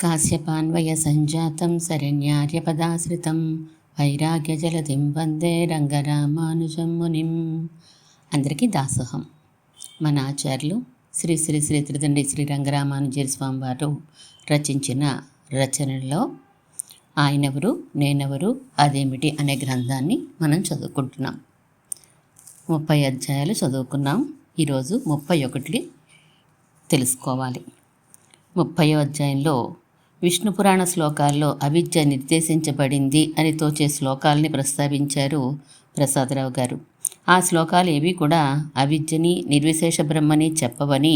కాశ్యపాన్వయ సంజాతం శరణ్యార్యపదాశ్రితం వైరాగ్యజలధిం వందే రంగరామానుజం మునిం. అందరికీ దాసోహం. మన ఆచార్యులు శ్రీ శ్రీ శ్రీ త్రిదండి శ్రీ రంగరామానుజ స్వామి వారు రచించిన రచనల్లో ఆయనెవరు నేనెవరు అదేమిటి అనే గ్రంథాన్ని మనం చదువుకుంటున్నాం. 30 అధ్యాయాలు చదువుకున్నాం. ఈరోజు 31 తెలుసుకోవాలి. 30వ అధ్యాయంలో విష్ణు పురాణ శ్లోకాల్లో అవిద్య నిర్దేశించబడింది అని తోచే శ్లోకాలని ప్రస్తావించారు ప్రసాదరావు గారు. ఆ శ్లోకాలు ఏవి కూడా అవిద్యని నిర్విశేష బ్రహ్మని చెప్పవని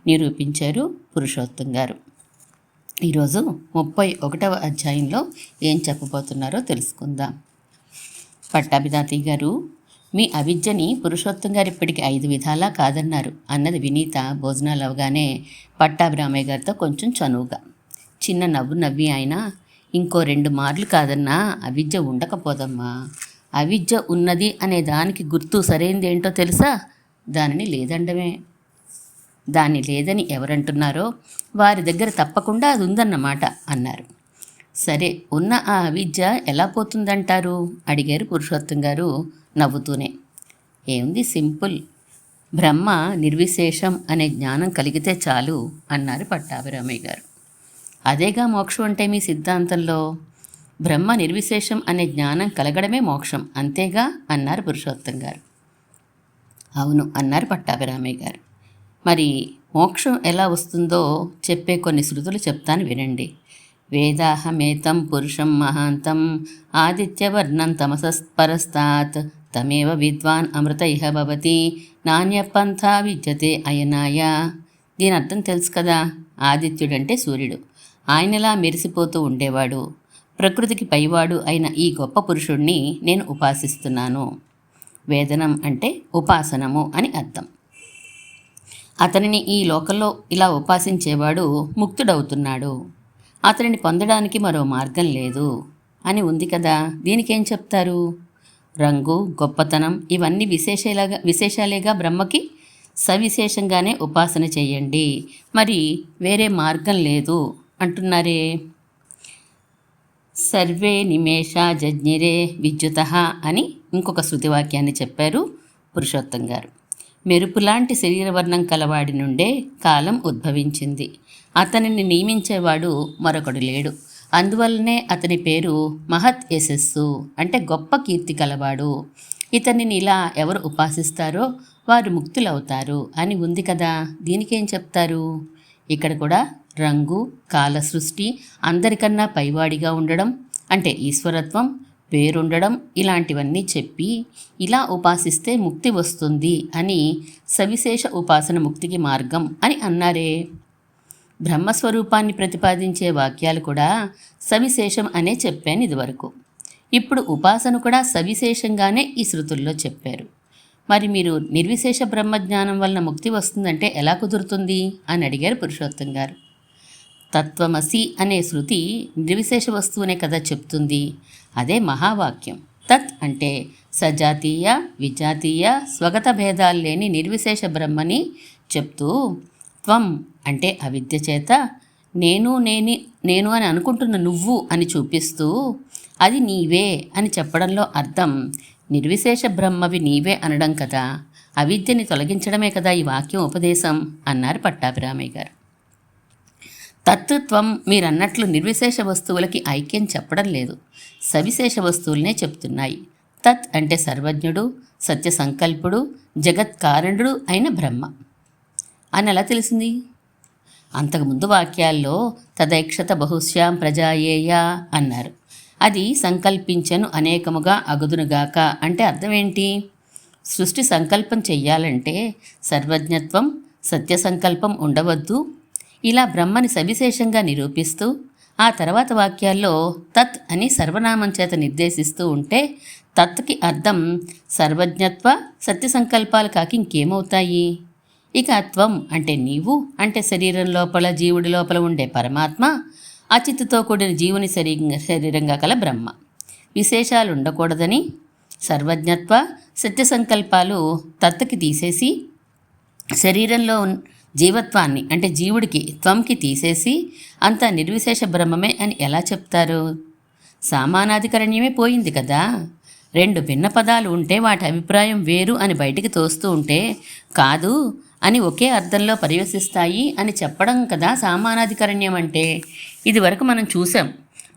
నిరూపించారు పురుషోత్తం గారు. ఈరోజు 31వ అధ్యాయంలో ఏం చెప్పబోతున్నారో తెలుసుకుందాం. పట్టాభిదాతి గారు, మీ అవిద్యని పురుషోత్తం గారు ఇప్పటికి 5 విధాలా కాదన్నారు అన్నది వినీత భోజనాలు అవగానే పట్టాభిరామయ్య గారితో కొంచెం చనువుగా. చిన్న నవ్వు నవ్వి ఆయన, ఇంకో 2 మార్లు కాదన్నా అవిద్య ఉండకపోదమ్మా. అవిద్య ఉన్నది అనే దానికి గుర్తు సరైనది ఏంటో తెలుసా? దానిని లేదండమే. దాన్ని లేదని ఎవరంటున్నారో వారి దగ్గర తప్పకుండా అది ఉందన్నమాట అన్నారు. సరే, ఉన్న ఆ అవిద్య ఎలా పోతుందంటారు అడిగారు పురుషోత్తం గారు నవ్వుతూనే. ఏముంది, సింపుల్. బ్రహ్మ నిర్విశేషం అనే జ్ఞానం కలిగితే చాలు అన్నారు పట్టాభిరామయ్య గారు. అదేగా మోక్షం అంటే మీ సిద్ధాంతంలో. బ్రహ్మ నిర్విశేషం అనే జ్ఞానం కలగడమే మోక్షం, అంతేగా అన్నారు పురుషోత్తం గారు. అవును అన్నారు పట్టాభిరామయ్య గారు. మరి మోక్షం ఎలా వస్తుందో చెప్పే కొన్ని శృతులు చెప్తాను వినండి. వేదాహమేతం పురుషం మహాంతం ఆదిత్యవర్ణం తమసపరస్తాత్ తమేవ విద్వాన్ అమృత ఇహ భవతి నాణ్యపంథా విద్యతే అయనాయ. దీని అర్థం తెలుసు కదా. ఆదిత్యుడంటే సూర్యుడు. ఆయనలా మెరిసిపోతూ ఉండేవాడు, ప్రకృతికి పైవాడు అయిన ఈ గొప్ప పురుషుణ్ణి నేను ఉపాసిస్తున్నాను. వేదనం అంటే ఉపాసనము అని అర్థం. అతనిని ఈ లోకంలో ఇలా ఉపాసించేవాడు ముక్తుడవుతున్నాడు. అతనిని పొందడానికి మరో మార్గం లేదు అని ఉంది కదా. దీనికేం చెప్తారు? రంగు, గొప్పతనం ఇవన్నీ విశేషాలేగా. బ్రహ్మకి సవిశేషంగానే ఉపాసన చెయ్యండి, మరి వేరే మార్గం లేదు అంటున్నారే. సర్వే నిమేష జజ్ఞిరే విద్యుత అని ఇంకొక శృతివాక్యాన్ని చెప్పారు పురుషోత్తం గారు. మెరుపులాంటి శరీరవర్ణం కలవాడి నుండే కాలం ఉద్భవించింది. అతనిని నియమించేవాడు మరొకడు లేడు. అందువల్లనే అతని పేరు మహత్ యశస్సు, అంటే గొప్ప కీర్తి కలవాడు. ఇతనిని ఇలా ఎవరు ఉపాసిస్తారో వారు ముక్తులవుతారు అని ఉంది కదా. దీనికేం చెప్తారు? ఇక్కడ కూడా రంగు, కాల సృష్టి, అందరికన్నా పైవాడిగా ఉండడం అంటే ఈశ్వరత్వం, పేరుండడం ఇలాంటివన్నీ చెప్పి ఇలా ఉపాసిస్తే ముక్తి వస్తుంది అని సవిశేష ఉపాసన ముక్తికి మార్గం అని అన్నారే. బ్రహ్మస్వరూపాన్ని ప్రతిపాదించే వాక్యాలు కూడా సవిశేషం అనే చెప్పాను ఇదివరకు. ఇప్పుడు ఉపాసన కూడా సవిశేషంగానే ఈ శృతుల్లో చెప్పారు. మరి మీరు నిర్విశేష బ్రహ్మజ్ఞానం వలన ముక్తి వస్తుందంటే ఎలా కుదురుతుంది అని అడిగారు పురుషోత్తం గారు. తత్వమసి అనే శృతి నిర్విశేష వస్తువునే కదా చెప్తుంది. అదే మహావాక్యం. తత్ అంటే సజాతీయ, విజాతీయ, స్వగత భేదాలు లేని నిర్విశేష బ్రహ్మని చెప్తూ, త్వం అంటే అవిద్య చేత నేను అని అనుకుంటున్న నువ్వు అని చూపిస్తూ అది నీవే అని చెప్పడంలో అర్థం నిర్విశేష బ్రహ్మవి నీవే అనడం కదా. అవిద్యని తొలగించడమే కదా ఈ వాక్యం ఉపదేశం అన్నారు పట్టాభిరామయ్య గారు. తత్వం మీరన్నట్లు నిర్విశేష వస్తువులకి ఐక్యం చెప్పడం లేదు, సవిశేష వస్తువులనే చెప్తున్నాయి. తత్ అంటే సర్వజ్ఞుడు, సత్య సంకల్పుడు, జగత్కారణుడు అయిన బ్రహ్మ అని ఎలా తెలిసింది? అంతకుముందు వాక్యాల్లో తదైక్షత బహుశ్యాం ప్రజాయేయ అన్నారు. అది సంకల్పించను అనేకముగా అగుదునుగాక అంటే అర్థం ఏంటి? సృష్టి సంకల్పం చెయ్యాలంటే సర్వజ్ఞత్వం, సత్య సంకల్పం ఉండవద్దు. ఇలా బ్రహ్మని సవిశేషంగా నిరూపిస్తూ ఆ తర్వాత వాక్యాల్లో తత్ అని సర్వనామం చేత నిర్దేశిస్తూ ఉంటే తత్కి అర్థం సర్వజ్ఞత్వ, సత్య సంకల్పాలు కాక ఇంకేమవుతాయి? ఇక త్వం అంటే నీవు, అంటే శరీరం లోపల జీవుడి లోపల ఉండే పరమాత్మ, అచిత్తుతో కూడిన జీవుని శరీరంగా కల బ్రహ్మ. విశేషాలు ఉండకూడదని సర్వజ్ఞత్వ, సత్య సంకల్పాలు తత్తుకి తీసేసి శరీరంలో జీవత్వాన్ని అంటే జీవుడికి త్వంకి తీసేసి అంతా నిర్విశేష బ్రహ్మమే అని ఎలా చెప్తారు? సామానాధికరణ్యమే పోయింది కదా. రెండు భిన్న పదాలు ఉంటే వాటి అభిప్రాయం వేరు అని బయటికి తోస్తూ ఉంటే కాదు అని ఒకే అర్థంలో పర్యవసిస్తాయి అని చెప్పడం కదా సామానాధికరణ్యం అంటే. ఇది వరకు మనం చూసాం.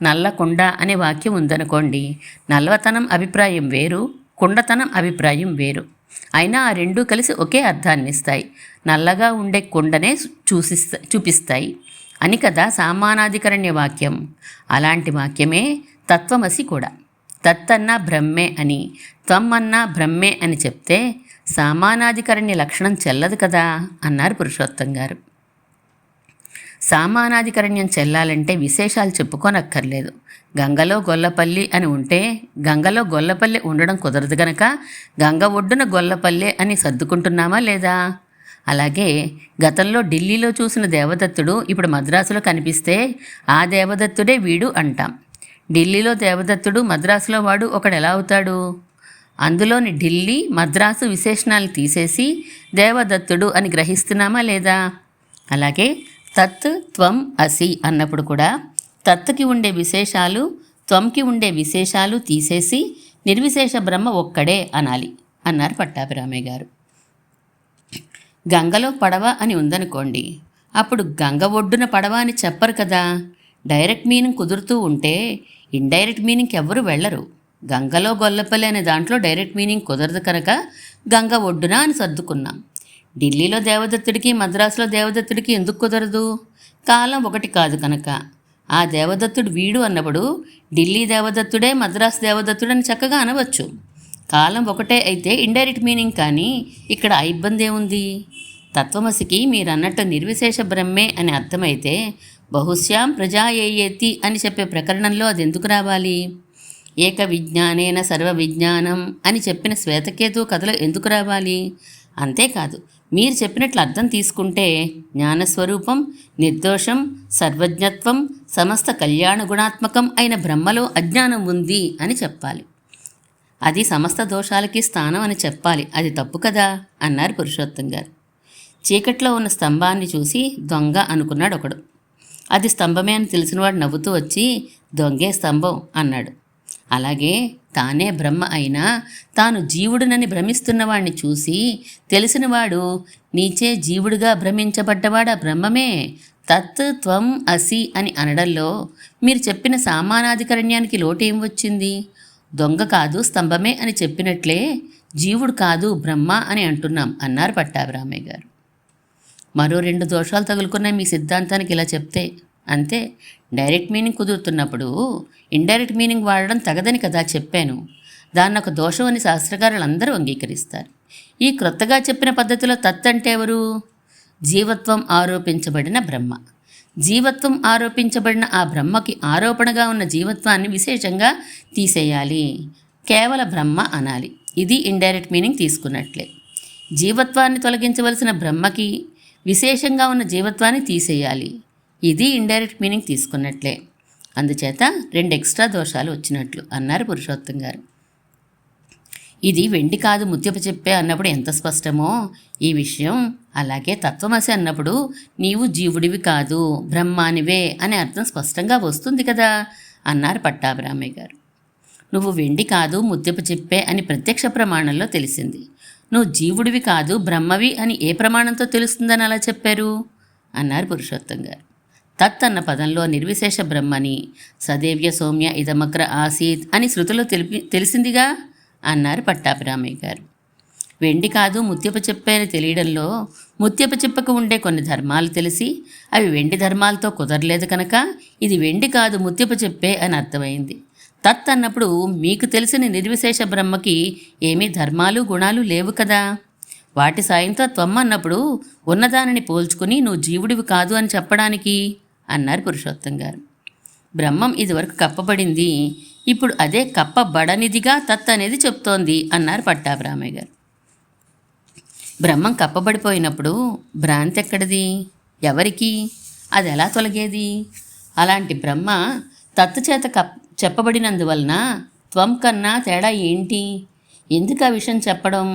నల్ల కుండ అనే వాక్యం ఉందనుకోండి, నల్లతనం అభిప్రాయం వేరు, కుండతనం అభిప్రాయం వేరు, అయినా ఆ రెండూ కలిసి ఒకే అర్థాన్ని ఇస్తాయి. నల్లగా ఉండే కుండనే చూపిస్తాయి అని కదా సామానాధికరణ్య వాక్యం. అలాంటి వాక్యమే తత్వమసి కూడా. తత్తన్నా బ్రహ్మే అని, త్వం అన్నా బ్రహ్మే అని చెప్తే సామానాధికరణ్య లక్షణం చెల్లదు కదా అన్నారు పురుషోత్తం గారు. సామానాధికరణ్యం చెల్లాలంటే విశేషాలు చెప్పుకోనక్కర్లేదు. గంగలో గొల్లపల్లి అని ఉంటే గంగలో గొల్లపల్లి ఉండడం కుదరదు గనక గంగ ఒడ్డున గొల్లపల్లె అని సర్దుకుంటున్నామా లేదా? అలాగే గతంలో ఢిల్లీలో చూసిన దేవదత్తుడు ఇప్పుడు మద్రాసులో కనిపిస్తే ఆ దేవదత్తుడే వీడు అంటాం. ఢిల్లీలో దేవదత్తుడు, మద్రాసులో వాడు ఒకడు ఎలా అవుతాడు? అందులోని ఢిల్లీ మద్రాసు విశేషణాలు తీసేసి దేవదత్తుడు అని గ్రహిస్తున్నామా లేదా? అలాగే తత్ త్వం అసి అన్నప్పుడు కూడా తత్కి ఉండే విశేషాలు త్వంకి ఉండే విశేషాలు తీసేసి నిర్విశేష బ్రహ్మ ఒక్కడే అనాలి అన్నారు పట్టాభిరామయ్య గారు. గంగలో పడవ అని ఉందనుకోండి, అప్పుడు గంగ ఒడ్డున పడవ అని చెప్పరు కదా. డైరెక్ట్ మీనింగ్ కుదురుతూ ఉంటే ఇండైరెక్ట్ మీనింగ్కి ఎవ్వరూ వెళ్ళరు. గంగలో గొల్లపల్లి అనే దాంట్లో డైరెక్ట్ మీనింగ్ కుదరదు కనుక గంగ ఒడ్డున అని సర్దుకున్నాం. ఢిల్లీలో దేవదత్తుడికి మద్రాసులో దేవదత్తుడికి ఎందుకు కుదరదు? కాలం ఒకటి కాదు కనుక. ఆ దేవదత్తుడు వీడు అన్నప్పుడు ఢిల్లీ దేవదత్తుడే మద్రాసు దేవదత్తుడు అని చక్కగా అనవచ్చు. కాలం ఒకటే అయితే ఇండైరెక్ట్ మీనింగ్, కానీ ఇక్కడ ఆ ఇబ్బంది ఏముంది? తత్వమసికి మీరన్నట్టు నిర్విశేష బ్రహ్మే అని అర్థమైతే బహుశ్యాం ప్రజాయేయేతి అని చెప్పే ప్రకరణంలో అది ఎందుకు రావాలి? ఏక విజ్ఞానేన సర్వ విజ్ఞానం అని చెప్పిన శ్వేతకేతు కథలో ఎందుకు రావాలి? అంతేకాదు, మీరు చెప్పినట్లు అర్థం తీసుకుంటే జ్ఞానస్వరూపం, నిర్దోషం, సర్వజ్ఞత్వం, సమస్త కళ్యాణ గుణాత్మకం అయిన బ్రహ్మలో అజ్ఞానం ఉంది అని చెప్పాలి. అది సమస్త దోషాలకి స్థానం అని చెప్పాలి. అది తప్పు కదా అన్నారు పురుషోత్తం గారు. చీకట్లో ఉన్న స్తంభాన్ని చూసి దొంగ అనుకున్నాడు ఒకడు. అది స్తంభమే అని తెలిసినవాడు నవ్వుతూ వచ్చి దొంగే స్తంభం అన్నాడు. అలాగే తానే బ్రహ్మ అయినా తాను జీవుడునని భ్రమిస్తున్నవాడిని చూసి తెలిసినవాడు నీచే జీవుడిగా భ్రమించబడ్డవాడా బ్రహ్మమే, తత్ త్వం అసి అని అనడంలో మీరు చెప్పిన సామానాధికరణ్యానికి లోటు ఏం వచ్చింది? దొంగ కాదు స్తంభమే అని చెప్పినట్లే జీవుడు కాదు బ్రహ్మ అని అంటున్నాం అన్నారు పట్టాభిరామయ్య గారు. మరో 2 దోషాలు తగులుకున్నాయి మీ సిద్ధాంతానికి ఇలా చెప్తే. అంతే, డైరెక్ట్ మీనింగ్ కుదురుతున్నప్పుడు ఇండైరెక్ట్ మీనింగ్ వాడడం తగదని కదా చెప్పాను. దాన్ని ఒక దోషం అని శాస్త్రకారులు అందరూ అంగీకరిస్తారు. ఈ క్రొత్తగా చెప్పిన పద్ధతిలో తత్ అంటే ఎవరు? జీవత్వం ఆరోపించబడిన బ్రహ్మ. జీవత్వం ఆరోపించబడిన ఆ బ్రహ్మకి ఆరోపణగా ఉన్న జీవత్వాన్ని విశేషంగా తీసేయాలి, కేవల బ్రహ్మ అనాలి. ఇది ఇండైరెక్ట్ మీనింగ్ తీసుకున్నట్లే. జీవత్వాన్ని తొలగించవలసిన బ్రహ్మకి విశేషంగా ఉన్న జీవత్వాన్ని తీసేయాలి. ఇది ఇండైరెక్ట్ మీనింగ్ తీసుకున్నట్లే. అందుచేత 2 ఎక్స్ట్రా దోషాలు వచ్చినట్లు అన్నారు పురుషోత్తం గారు. ఇది వెండి కాదు ముత్యపు చెప్పే అన్నప్పుడు ఎంత స్పష్టమో ఈ విషయం, అలాగే తత్వమసి అన్నప్పుడు నీవు జీవుడివి కాదు బ్రహ్మానివే అనే అర్థం స్పష్టంగా వస్తుంది కదా అన్నారు పట్టాభిరామయ్య గారు. నువ్వు వెండి కాదు ముత్యపు చెప్పే అని ప్రత్యక్ష ప్రమాణంలో తెలిసింది. నువ్వు జీవుడివి కాదు బ్రహ్మవి అని ఏ ప్రమాణంతో తెలుస్తుందని అలా చెప్పారు అన్నారు పురుషోత్తం గారు. తత్ అన్న పదంలో నిర్విశేష బ్రహ్మని, సదేవ్య సౌమ్య ఇదమగ్ర ఆసీత్ అని శృతిలో తెలిసిందిగా అన్నారు పట్టాభిరామయ్య గారు. వెండి కాదు ముత్యపు చెప్పే అని తెలియడంలో ముత్యపు చెప్పకు ఉండే కొన్ని ధర్మాలు తెలిసి అవి వెండి ధర్మాలతో కుదరలేదు కనుక ఇది వెండి కాదు ముత్యపు చెప్పే అని అర్థమైంది. తత్ అన్నప్పుడు మీకు తెలిసిన నిర్విశేష బ్రహ్మకి ఏమీ ధర్మాలు గుణాలు లేవు కదా. వాటి సాయంతో త్వం అన్నప్పుడు ఉన్నదానిని పోల్చుకుని నువ్వు జీవుడివి కాదు అని చెప్పడానికి అన్నారు పురుషోత్తం గారు. బ్రహ్మం ఇదివరకు కప్పబడింది, ఇప్పుడు అదే కప్పబడనిదిగా తత్ అనేది చెప్తోంది అన్నారు పట్టాభిరామయ్య గారు. బ్రహ్మం కప్పబడిపోయినప్పుడు భ్రాంతి ఎక్కడిది? ఎవరికి? అది ఎలా తొలగేది? అలాంటి బ్రహ్మ తత్ చేత చెప్పబడినందువలన త్వం కన్నా తేడా ఏంటి? ఎందుకు ఆ విషయం చెప్పడం?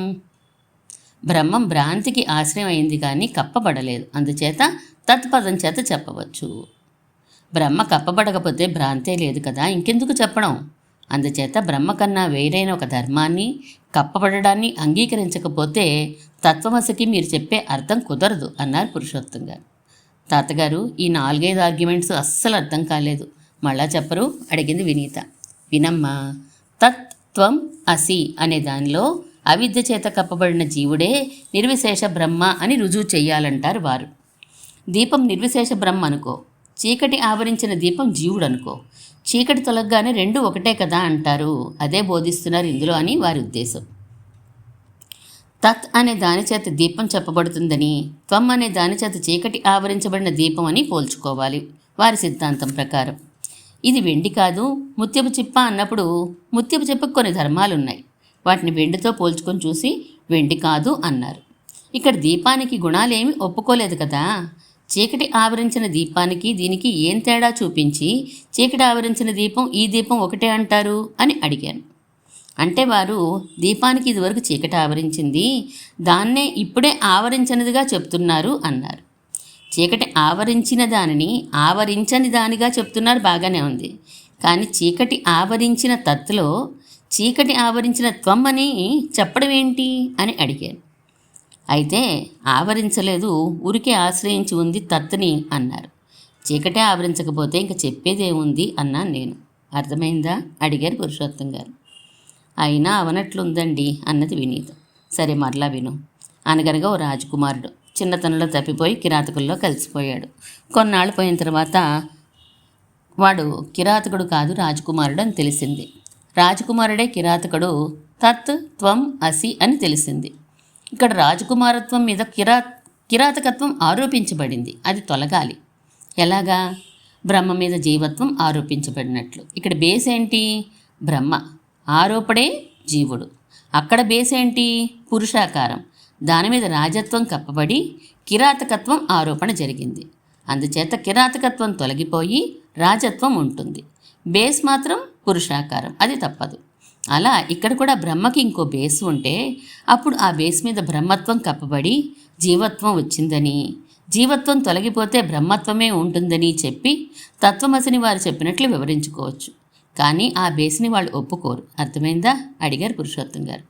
బ్రహ్మం భ్రాంతికి ఆశ్రయం అయింది కానీ కప్పబడలేదు. అందుచేత తత్పదం చేత చెప్పవచ్చు. బ్రహ్మ కప్పబడకపోతే భ్రాంతే లేదు కదా, ఇంకెందుకు చెప్పడం? అందుచేత బ్రహ్మ కన్నా వేరైన ఒక ధర్మాన్ని, కప్పబడడాన్ని అంగీకరించకపోతే తత్వమసికి మీరు చెప్పే అర్థం కుదరదు అన్నారు పురుషోత్తం గారు. తాతగారు, ఈ 4-5 ఆర్గ్యుమెంట్స్ అస్సలు అర్థం కాలేదు, మళ్ళా చెప్పరు అడిగింది వినీత. వినమ్మా, తత్వం అసి అనే దానిలో అవిద్య చేత కప్పబడిన జీవుడే నిర్విశేష బ్రహ్మ అని రుజువు చెయ్యాలంటారు వారు. దీపం నిర్విశేష బ్రహ్మ అనుకో, చీకటి ఆవరించిన దీపం జీవుడు అనుకో, చీకటి తొలగగానే రెండు ఒకటే కదా అంటారు. అదే బోధిస్తున్నారు ఇందులో అని వారి ఉద్దేశం. తత్ అనే దాని చేత దీపం చెప్పబడుతుందని, త్వం అనే దాని చేత చీకటి ఆవరించబడిన దీపం అని పోల్చుకోవాలి వారి సిద్ధాంతం ప్రకారం. ఇది వెండి కాదు ముత్యపు చిప్ప అన్నప్పుడు ముత్యపు చిప్పకు కొన్ని ధర్మాలున్నాయి, వాటిని వెండితో పోల్చుకొని చూసి వెండి కాదు అన్నారు. ఇక్కడ దీపానికి గుణాలేమి ఒప్పుకోలేదు కదా. చీకటి ఆవరించిన దీపానికి దీనికి ఏం తేడా చూపించి చీకటి ఆవరించిన దీపం ఈ దీపం ఒకటే అంటారు అని అడిగాను. అంటే వారు దీపానికి ఇదివరకు చీకటి ఆవరించింది, దాన్నే ఇప్పుడే ఆవరించనిదిగా చెప్తున్నారు అన్నారు. చీకటి ఆవరించిన దానిని ఆవరించని దానిగా చెప్తున్నారు, బాగానే ఉంది. కానీ చీకటి ఆవరించిన తత్తులో చీకటి ఆవరించిన త్వం అని చెప్పడం ఏంటి అని అడిగాను. అయితే ఆవరించలేదు, ఊరికే ఆశ్రయించి ఉంది తత్తుని అన్నారు. చీకటే ఆవరించకపోతే ఇంక చెప్పేదేముంది అన్నాను నేను. అర్థమైందా అడిగారు పురుషోత్తం గారు. అయినా అవనట్లుందండి అన్నది వినీత. సరే మరలా విను. అనగనగా ఓ రాజకుమారుడు చిన్నతనంలో తప్పిపోయి కిరాతకుల్లో కలిసిపోయాడు. కొన్నాళ్ళు పోయిన తర్వాత వాడు కిరాతకుడు కాదు రాజకుమారుడు అని తెలిసింది. రాజకుమారుడే కిరాతకుడు, తత్ త్వం అసి అని తెలిసింది. ఇక్కడ రాజకుమారత్వం మీద కిరాతకత్వం ఆరోపించబడింది, అది తొలగాలి. ఎలాగా? బ్రహ్మ మీద జీవత్వం ఆరోపించబడినట్లు. ఇక్కడ బేస్ ఏంటి? బ్రహ్మ, ఆరోపడే జీవుడు. అక్కడ బేస్ ఏంటి? పురుషాకారం, దాని మీద రాజత్వం కప్పబడి కిరాతకత్వం ఆరోపణ జరిగింది. అందుచేత కిరాతకత్వం తొలగిపోయి రాజత్వం ఉంటుంది, బేస్ మాత్రం పురుషాకారం, అది తప్పదు. అలా ఇక్కడ కూడా బ్రహ్మకి ఇంకో బేస్ ఉంటే అప్పుడు ఆ బేస్ మీద బ్రహ్మత్వం కప్పబడి జీవత్వం వచ్చిందని, జీవత్వం తొలగిపోతే బ్రహ్మత్వమే ఉంటుందని చెప్పి తత్వమసిని వారు చెప్పినట్లు వివరించుకోవచ్చు. కానీ ఆ బేస్ని వాళ్ళు ఒప్పుకోరు. అర్థమైందా అడిగారు పురుషోత్తం గారు.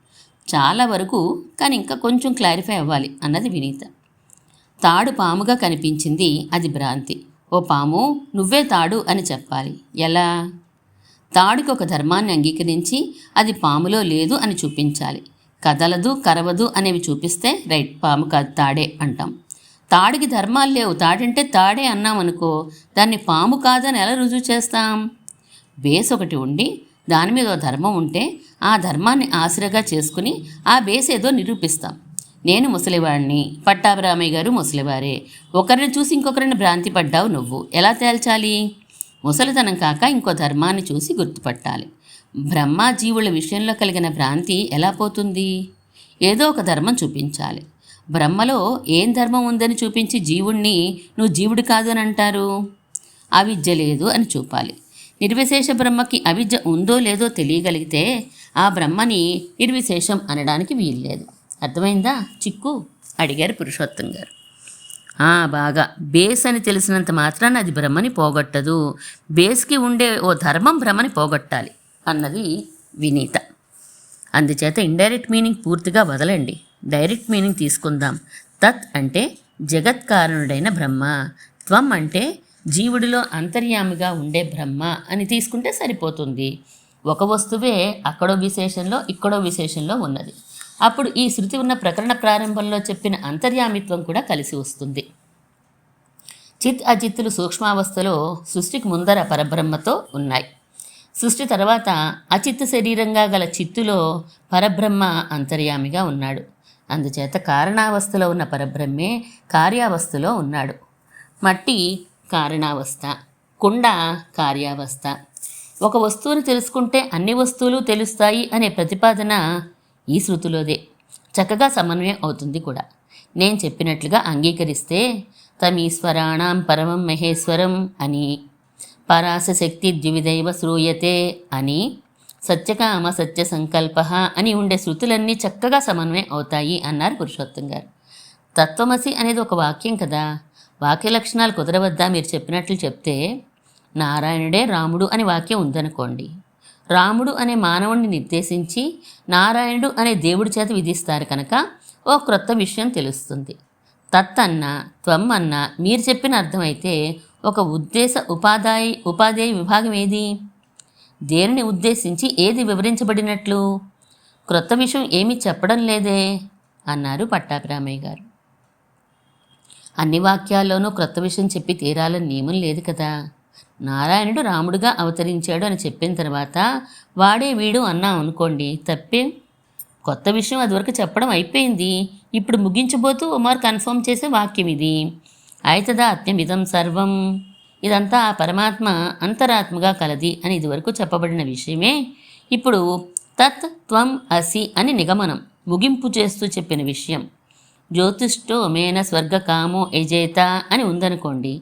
చాలా వరకు, కానీ ఇంకా కొంచెం క్లారిఫై అవ్వాలి అన్నది వినీత. తాడు పాముగా కనిపించింది, అది భ్రాంతి. ఓ పాము, నువ్వే తాడు అని చెప్పాలి. ఎలా? తాడుకి ఒక ధర్మాన్ని అంగీకరించి అది పాములో లేదు అని చూపించాలి. కదలదు కరవదు అనేవి చూపిస్తే రైట్, పాము కాదు తాడే అంటాం. తాడికి ధర్మాలు లేవు, తాడంటే తాడే అన్నాం అనుకో, దాన్ని పాము కాదని ఎలా రుజువు చేస్తాం? బేస్ ఒకటి ఉండి దాని మీద ఒక ధర్మం ఉంటే ఆ ధర్మాన్ని ఆశ్రయగా చేసుకుని ఆ బేస్ ఏదో నిరూపిస్తాం. నేను ముసలివాడిని, పట్టాభిరామయ్య గారు ముసలివారే, ఒకరిని చూసి ఇంకొకరిని భ్రాంతి పడ్డావు నువ్వు, ఎలా తేల్చాలి? ముసలితనం కాక ఇంకో ధర్మాన్ని చూసి గుర్తుపట్టాలి. బ్రహ్మ జీవుల విషయంలో కలిగిన భ్రాంతి ఎలా పోతుంది? ఏదో ఒక ధర్మం చూపించాలి. బ్రహ్మలో ఏం ధర్మం ఉందని చూపించి జీవుణ్ణి నువ్వు జీవుడు కాదు అని అంటారు? అవిద్య లేదు అని చూపాలి. నిర్విశేష బ్రహ్మకి అవిద్య ఉందో లేదో తెలియగలిగితే ఆ బ్రహ్మని నిర్విశేషం అనడానికి వీల్లేదు. అర్థమైందా చిక్కు అడిగారు పురుషోత్తం గారు. బాగా. బేస్ అని తెలిసినంత మాత్రాన అది బ్రహ్మని పోగొట్టదు, బేస్కి ఉండే ఓ ధర్మం బ్రహ్మని పోగొట్టాలి అన్నది వినీత. అందుచేత ఇండైరెక్ట్ మీనింగ్ పూర్తిగా వదలండి, డైరెక్ట్ మీనింగ్ తీసుకుందాం. తత్ అంటే జగత్కారణుడైన బ్రహ్మ, త్వం అంటే జీవుడిలో అంతర్యామిగా ఉండే బ్రహ్మ అని తీసుకుంటే సరిపోతుంది. ఒక వస్తువే అక్కడో విశేషంలో ఇక్కడో విశేషంలో ఉన్నది. అప్పుడు ఈ శృతి ఉన్న ప్రకరణ ప్రారంభంలో చెప్పిన అంతర్యామిత్వం కూడా కలిసి వస్తుంది. చిత్ అచిత్తులు సూక్ష్మావస్థలో సృష్టికి ముందర పరబ్రహ్మతో ఉన్నాయి. సృష్టి తర్వాత అచిత్ శరీరంగా గల చిత్తులో పరబ్రహ్మ అంతర్యామిగా ఉన్నాడు. అందుచేత కారణావస్థలో ఉన్న పరబ్రహ్మే కార్యావస్థలో ఉన్నాడు. మట్టి కారణావస్థ, కుండ కార్యావస్థ. ఒక వస్తువుని తెలుసుకుంటే అన్ని వస్తువులు తెలుస్తాయి అనే ప్రతిపాదన ఈ శృతిలోదే. చక్కగా సమన్వయం అవుతుంది కూడా. నేను చెప్పినట్లుగా అంగీకరిస్తే తమీశ్వరాణం పరమం మహేశ్వరం అని, పరాశక్తి ద్వివిధైవ శ్రూయతే అని, సత్యకామ సత్య సంకల్ప అని ఉండే శృతులన్నీ చక్కగా సమన్వయం అవుతాయి అన్నారు పురుషోత్తం గారు. తత్వమసి అనేది ఒక వాక్యం కదా, వాక్య లక్షణాలు కుదరవద్దా? మీరు చెప్పినట్లు చెప్తే నారాయణుడే రాముడు అని వాక్యం ఉందనుకోండి, రాముడు అనే మానవుడిని నిర్దేశించి నారాయణుడు అనే దేవుడి చేత విధిస్తారు కనుక ఓ క్రొత్త విషయం తెలుస్తుంది. తత్ అన్న త్వం అన్న మీరు చెప్పిన అర్థమైతే ఒక ఉద్దేశ ఉపాధేయ విభాగం ఏది? దేనిని ఉద్దేశించి ఏది వివరించబడినట్లు? క్రొత్త విషయం ఏమీ చెప్పడం లేదే అన్నారు పట్టాభిరామయ్య గారు. అన్ని వాక్యాల్లోనూ క్రొత్త విషయం చెప్పి తీరాలని నియమం లేదు కదా. నారాయణుడు రాముడుగా అవతరించాడు అని చెప్పిన తర్వాత వాడే వీడు అన్నాం అనుకోండి, తప్పేం? కొత్త విషయం అదివరకు చెప్పడం అయిపోయింది, ఇప్పుడు ముగించబోతూ ఉమార్ కన్ఫర్మ్ చేసే వాక్యం ఇది. అయితదాత్మ్యం ఇదం సర్వం, ఇదంతా ఆ పరమాత్మ అంతరాత్మగా కలది అని ఇదివరకు చెప్పబడిన విషయమే ఇప్పుడు తత్ త్వం అసి అని నిగమనం ముగింపు చేస్తూ చెప్పిన విషయం. జ్యోతిష్టోమేన స్వర్గకామో యజేత అని ఉందనుకోండి,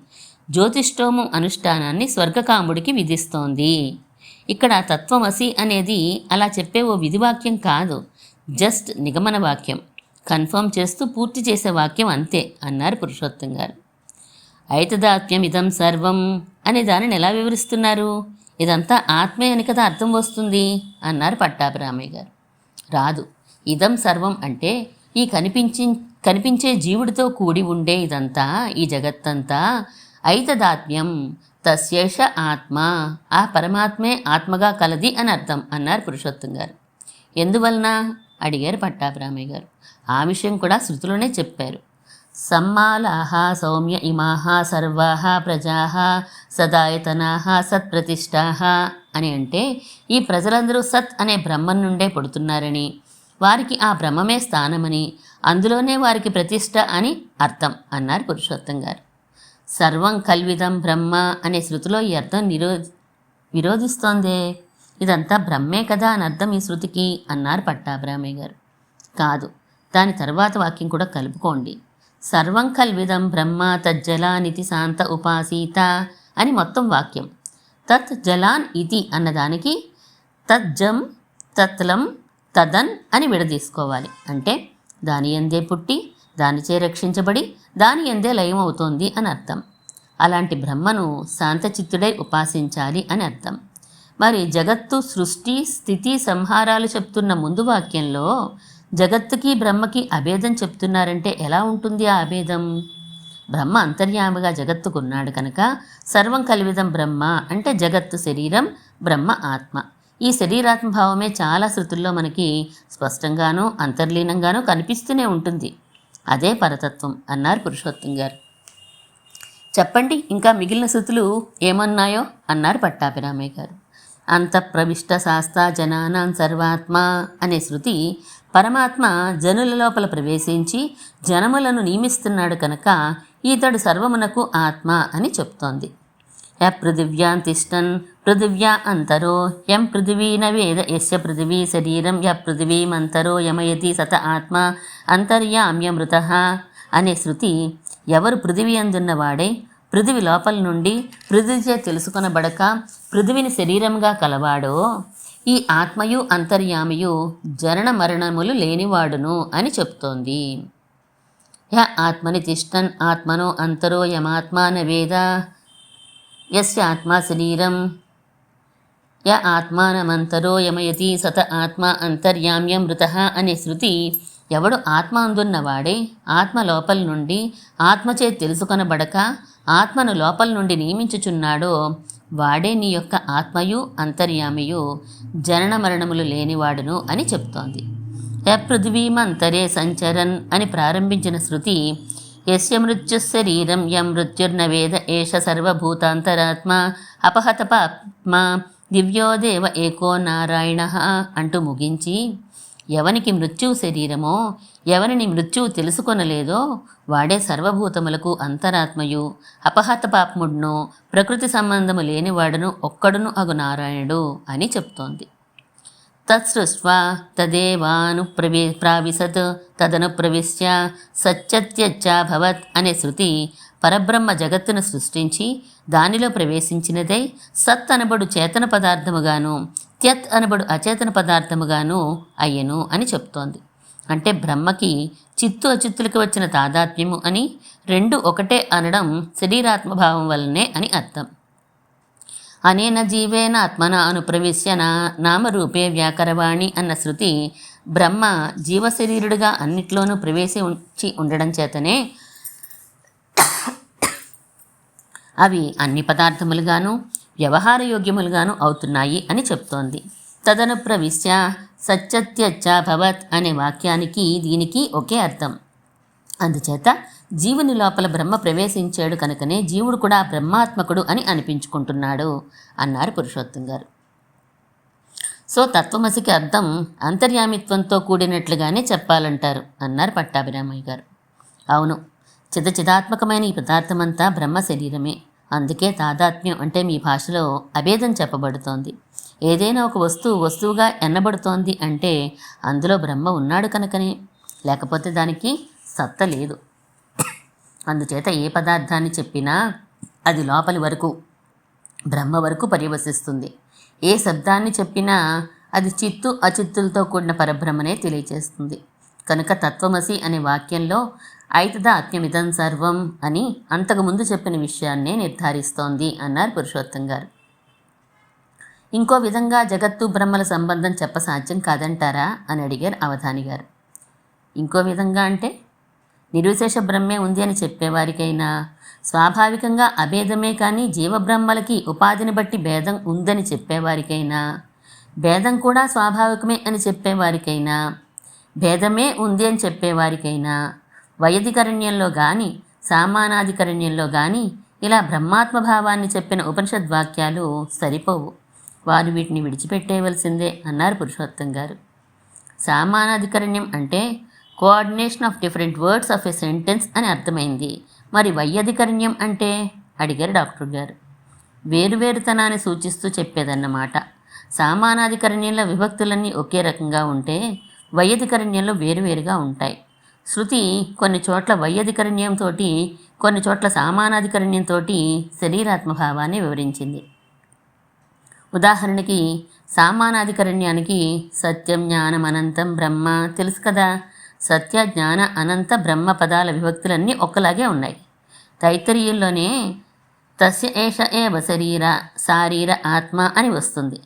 జ్యోతిష్టోమం అనుష్ఠానాన్ని స్వర్గకాముడికి విధిస్తోంది. ఇక్కడ తత్వమసి అనేది అలా చెప్పే ఓ విధివాక్యం కాదు, జస్ట్ నిగమన వాక్యం, కన్ఫర్మ్ చేస్తూ పూర్తి చేసే వాక్యం అంతే అన్నారు పురుషోత్తం గారు. ఐతదాత్మ్యం ఇదం సర్వం అనే దానిని ఎలా వివరిస్తున్నారు? ఇదంతా ఆత్మే అని కదా అర్థం వస్తుంది అన్నారు పట్టాభిరామయ్య గారు. రాదు. ఇదం సర్వం అంటే ఈ కనిపించే జీవుడితో కూడి ఉండే ఇదంతా, ఈ జగత్తంతా ఐతదాత్మ్యం తస్యేష ఆత్మ, ఆ పరమాత్మే ఆత్మగా కలది అని అర్థం అన్నారు పురుషోత్తం గారు. ఎందువలన అడిగారు పట్టాభిరామయ్య గారు. ఆ విషయం కూడా శృతిలోనే చెప్పారు. సమ్మాలాహ సౌమ్య ఇమాహ సర్వాహ ప్రజాహ సదాయతనాహ సత్ప్రతిష్ఠాహ అని అంటే ఈ ప్రజలందరూ సత్ అనే బ్రహ్మం నుండే పుడుతున్నారని, వారికి ఆ బ్రహ్మమే స్థానమని, అందులోనే వారికి ప్రతిష్ఠ అని అర్థం అన్నారు పురుషోత్తం గారు. సర్వం కల్విదం బ్రహ్మ అనే శృతిలో ఈ అర్థం విరోధిస్తోందే. ఇదంతా బ్రహ్మే కదా అని అర్థం ఈ శృతికి అన్నారు పట్టాభిరామయ్య గారు. కాదు, దాని తర్వాత వాక్యం కూడా కలుపుకోండి. సర్వం కల్విదం బ్రహ్మ తజ్జలానితి శాంత ఉపాసీత అని మొత్తం వాక్యం. తత్ జలాన్ ఇతి అన్నదానికి తజ్జం తత్లం తదన్ అని విడదీసుకోవాలి. అంటే దాని ఎందే పుట్టి దానిచే రక్షించబడి దాని ఎందే లయం అవుతోంది అని అర్థం. అలాంటి బ్రహ్మను శాంతచిత్తుడై ఉపాసించాలి అని అర్థం. మరి జగత్తు సృష్టి స్థితి సంహారాలు చెప్తున్న ముందు వాక్యంలో జగత్తుకి బ్రహ్మకి అభేదం చెప్తున్నారంటే ఎలా ఉంటుంది ఆ అభేదం? బ్రహ్మ అంతర్యామిగా జగత్తుకున్నాడు కనుక సర్వం కల్విదం బ్రహ్మ అంటే జగత్తు శరీరం, బ్రహ్మ ఆత్మ. ఈ శరీరాత్మభావమే చాలా శృతుల్లో మనకి స్పష్టంగానూ అంతర్లీనంగానూ కనిపిస్తూనే ఉంటుంది. అదే పరతత్వం అన్నారు పురుషోత్తం గారు. చెప్పండి ఇంకా మిగిలిన శృతులు ఏమన్నాయో అన్నారు పట్టాభిరామయ్య గారు. అంతఃప్రవిష్ట శాస్త్ర జనానాం సర్వాత్మ అనే శృతి పరమాత్మ జనుల లోపల ప్రవేశించి జనములను నియమిస్తున్నాడు కనుక ఈతడు సర్వమునకు ఆత్మ అని చెప్తోంది. య పృథివ్యాం తిష్టన్ పృథివ్యా అంతరో యం పృథివీ న వేద యస్య పృథివీ శరీరం య పృథివీమంతరో యమయతి సత ఆత్మ అంతర్యామ్యమృత అనే శృతి ఎవరు పృథివీ అందున్నవాడే పృథివి లోపల నుండి పృథివిచే తెలుసుకొనబడక పృథివిని శరీరంగా కలవాడో ఈ ఆత్మయు అంతర్యామియు జనన మరణములు లేనివాడును అని చెప్తోంది. య ఆత్మని తిష్టన్ ఆత్మనో అంతరో యమాత్మాన వేద యస్య ఆత్మ శరీరం య ఆత్మానమంతరో యమయతి సత ఆత్మ అంతర్యామ్యమృత అనే శృతి ఎవడు ఆత్మ అందున్నవాడే ఆత్మ లోపల నుండి ఆత్మచే తెలుసుకొనబడక ఆత్మను లోపల నుండి నియమించుచున్నాడో వాడే నీ యొక్క ఆత్మయు అంతర్యామియు జనన మరణములు లేనివాడును అని చెప్తోంది. య పృథివీమంతరే సంచరన్ అని ప్రారంభించిన శృతి యస్య మృత్యుశరీరం యం మృత్యుర్న వేద ఏష సర్వభూతాంతరాత్మ అపహత పాప్మ దివ్యోదేవ ఏకో నారాయణ అంటూ ముగించి ఎవనికి మృత్యువు శరీరమో ఎవరిని మృత్యువు తెలుసుకొనలేదో వాడే సర్వభూతములకు అంతరాత్మయు అపహత పాప్ముడును ప్రకృతి సంబంధము లేనివాడును ఒక్కడును అగు నారాయణుడు అని చెప్తోంది. తత్సృష్ట్వా తదేవాను ప్రావిశత్ తదను ప్రవిశ్య సత్యత్యచ్చాభవత్ అనే శృతి పరబ్రహ్మ జగత్తును సృష్టించి దానిలో ప్రవేశించినదై సత్ అనబడు చేతన పదార్థముగాను త్యత్ అనబడు అచేతన పదార్థముగాను అయ్యను అని చెప్తోంది. అంటే బ్రహ్మకి చిత్తు అచిత్తులకి వచ్చిన తాదాత్మ్యము అని, రెండు ఒకటే అనడం శరీరాత్మభావం వల్లనే అని అర్థం. అనేన జీవేన ఆత్మన అనుప్రవిశ్య నామరూపే వ్యాకరవాణి అన్న శృతి బ్రహ్మ జీవశరీరుడిగా అన్నిట్లోనూ ప్రవేశించి ఉండడం చేతనే అవి అన్ని పదార్థములుగాను వ్యవహారయోగ్యములుగాను అవుతున్నాయి అని చెప్తోంది. తదనుప్రవిశ్య సత్యత్యచ్చ భవత్ అనే వాక్యానికి దీనికి ఒకే అర్థం. అందుచేత జీవుని లోపల బ్రహ్మ ప్రవేశించాడు కనుకనే జీవుడు కూడా బ్రహ్మాత్మకుడు అని అనిపించుకుంటున్నాడు అన్నారు పురుషోత్తం గారు. సో తత్వమసికి అర్థం అంతర్యామిత్వంతో కూడినట్లుగానే చెప్పాలంటారు అన్నారు పట్టాభిరామయ్య గారు. అవును, చిదాత్మకమైన ఈ పదార్థమంతా బ్రహ్మ శరీరమే. అందుకే తాదాత్మ్యం అంటే మీ భాషలో అభేదం చెప్పబడుతోంది. ఏదైనా ఒక వస్తువుగా ఎన్నబడుతోంది అంటే అందులో బ్రహ్మ ఉన్నాడు కనుకనే, లేకపోతే దానికి సత్త లేదు. అందుచేత ఏ పదార్థాన్ని చెప్పినా అది లోపలి వరకు బ్రహ్మ వరకు పర్యవసిస్తుంది. ఏ శబ్దాన్ని చెప్పినా అది చిత్తు అచిత్తులతో కూడిన పరబ్రహ్మనే తెలియచేస్తుంది. కనుక తత్వమసి అనే వాక్యంలో ఐతదాత్మ్యమిదం సర్వం అని అంతకుముందు చెప్పిన విషయాన్నే నిర్ధారిస్తోంది అన్నారు పురుషోత్తం గారు. ఇంకో విధంగా జగత్తు బ్రహ్మల సంబంధం చెప్పసాధ్యం కాదంటారా అని అడిగారు అవధాని గారు. ఇంకో విధంగా అంటే నిర్విశేష బ్రహ్మే ఉంది అని చెప్పేవారికైనా, స్వాభావికంగా అభేదమే కానీ జీవబ్రహ్మలకి ఉపాధిని బట్టి భేదం ఉందని చెప్పేవారికైనా, భేదం కూడా స్వాభావికమే అని చెప్పేవారికైనా, భేదమే ఉంది అని చెప్పేవారికైనా వైదికరణ్యంలో కానీ సామానాధికరణ్యంలో కానీ ఇలా బ్రహ్మాత్మభావాన్ని చెప్పిన ఉపనిషద్వాక్యాలు సరిపోవు. వారు వీటిని విడిచిపెట్టేయవలసిందే అన్నారు పురుషోత్తం గారు. సామానాధికరణ్యం అంటే coordination of different words of a sentence అని అర్థమైంది. మరి వైయధికరణ్యం అంటే అడిగారు డాక్టర్ గారు. వేరువేరుతనాన్ని సూచిస్తూ చెప్పేదన్నమాట. సామానాధికరణ్యంలో విభక్తులన్నీ ఒకే రకంగా ఉంటే వైయధికరణ్యంలో వేరువేరుగా ఉంటాయి. శృతి కొన్ని చోట్ల వైయధికరణ్యంతో కొన్ని చోట్ల సామానాధికరణ్యంతో శరీరాత్మభావాన్ని వివరించింది. ఉదాహరణకి సామానాధికరణ్యానికి సత్యం జ్ఞానం అనంతం బ్రహ్మ తెలుసు కదా. సత్య జ్ఞాన అనంత బ్రహ్మ పదాల విభక్తులన్నీ ఒక్కలాగే ఉన్నాయి. తైత్తరీయంలోనే తస్య ఏష ఏవ శరీర శారీర ఆత్మ అని వస్తుంది.